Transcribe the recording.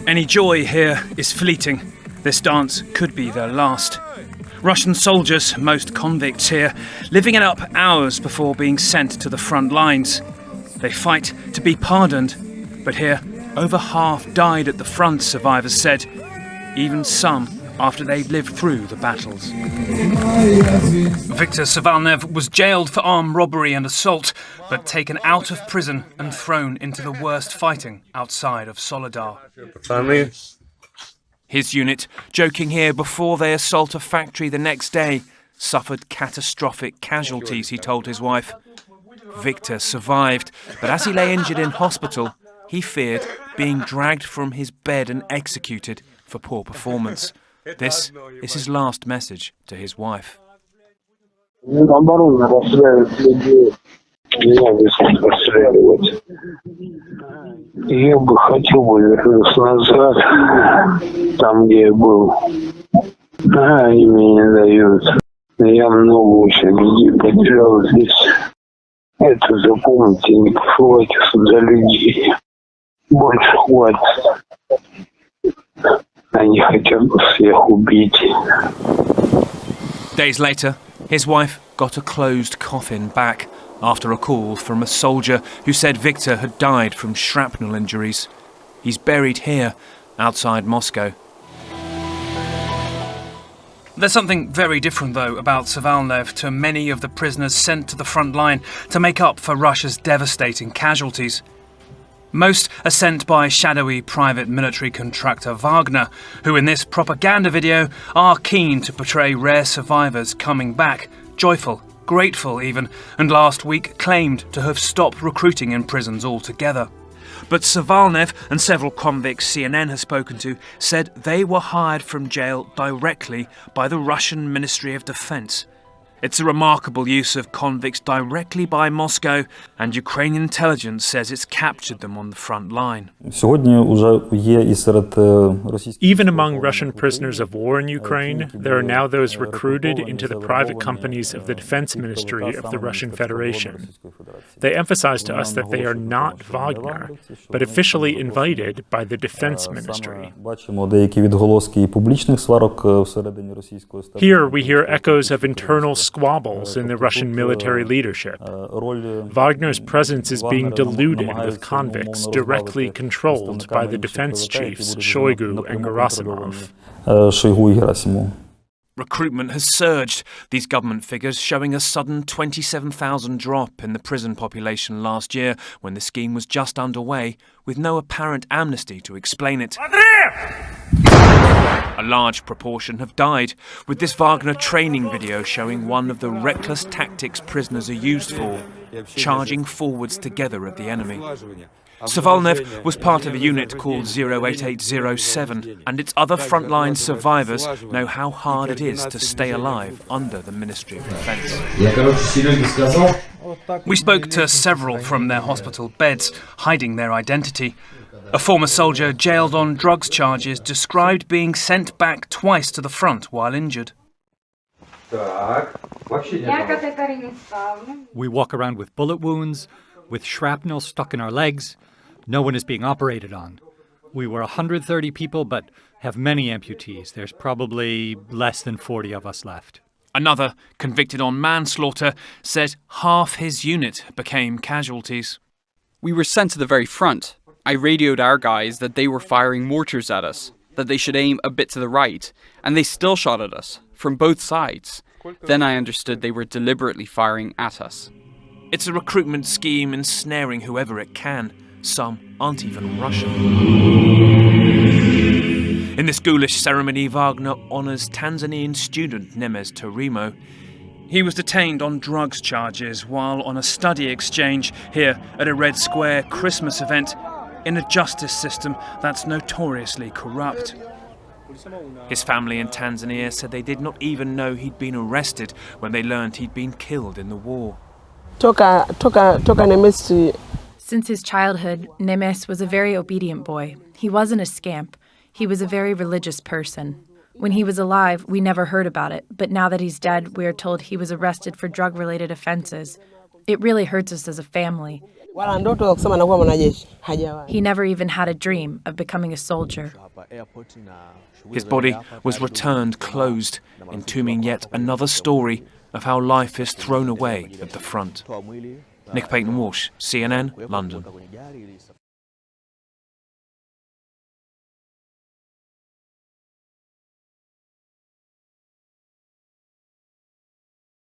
Any joy here is fleeting. This dance could be their last. Russian soldiers, most convicts here, living it up hours before being sent to the front lines. They fight to be pardoned, but here, over half died at the front, survivors said, even some after they'd lived through the battles. Viktor Savalnev was jailed for armed robbery and assault, but taken out of prison and thrown into the worst fighting outside of Soledar. His unit, joking here before they assault a factory the next day, suffered catastrophic casualties, he told his wife. Viktor survived, but as he lay injured in hospital, he feared being dragged from his bed and executed for poor performance. This is his last message to his wife. Я бы хотел бы вернуться назад, там, где я был. Они мне не дают. Я много очень людей потерял здесь. Это запомните, не хватит за людей. Больше хватит. Они хотят всех убить. Days later, his wife got a closed coffin back after a call from a soldier who said Viktor had died from shrapnel injuries. He's buried here, outside Moscow. There's something very different, though, about Savalnev to many of the prisoners sent to the front line to make up for Russia's devastating casualties. Most are sent by shadowy private military contractor Wagner, who in this propaganda video are keen to portray rare survivors coming back, joyful, grateful even, and last week claimed to have stopped recruiting in prisons altogether. But Savalnev and several convicts CNN has spoken to said they were hired from jail directly by the Russian Ministry of Defense. It's a remarkable use of convicts directly by Moscow, and Ukrainian intelligence says it's captured them on the front line. Even among Russian prisoners of war in Ukraine, there are now those recruited into the private companies of the Defense Ministry of the Russian Federation. They emphasize to us that they are not Wagner, but officially invited by the Defense Ministry. Here we hear echoes of internal squabbles in the Russian military leadership. Wagner's presence is being diluted with convicts directly controlled by the defense chiefs Shoigu and Gerasimov. Recruitment has surged, these government figures showing a sudden 27,000 drop in the prison population last year when the scheme was just underway, with no apparent amnesty to explain it. A large proportion have died, with this Wagner training video showing one of the reckless tactics prisoners are used for, charging forwards together at the enemy. Savalnev was part of a unit called 08807, and its other frontline survivors know how hard it is to stay alive under the Ministry of Defense. We spoke to several from their hospital beds, hiding their identity. A former soldier jailed on drugs charges described being sent back twice to the front while injured. We walk around with bullet wounds, with shrapnel stuck in our legs. No one is being operated on. We were 130 people, but have many amputees. There's probably less than 40 of us left. Another, convicted on manslaughter, said half his unit became casualties. We were sent to the very front. I radioed our guys that they were firing mortars at us, that they should aim a bit to the right, and they still shot at us, from both sides. Then I understood they were deliberately firing at us. It's a recruitment scheme ensnaring whoever it can. Some aren't even Russian. In this ghoulish ceremony, Wagner honours Tanzanian student Nemes Tarimo. He was detained on drugs charges while on a study exchange here at a Red Square Christmas event in a justice system that's notoriously corrupt. His family in Tanzania said they did not even know he'd been arrested when they learned he'd been killed in the war. Since his childhood, Nemes was a very obedient boy. He wasn't a scamp. He was a very religious person. When he was alive, we never heard about it, but now that he's dead, we are told he was arrested for drug-related offenses. It really hurts us as a family. He never even had a dream of becoming a soldier. His body was returned closed, entombing yet another story of how life is thrown away at the front. Nick Payton-Walsh, CNN, London.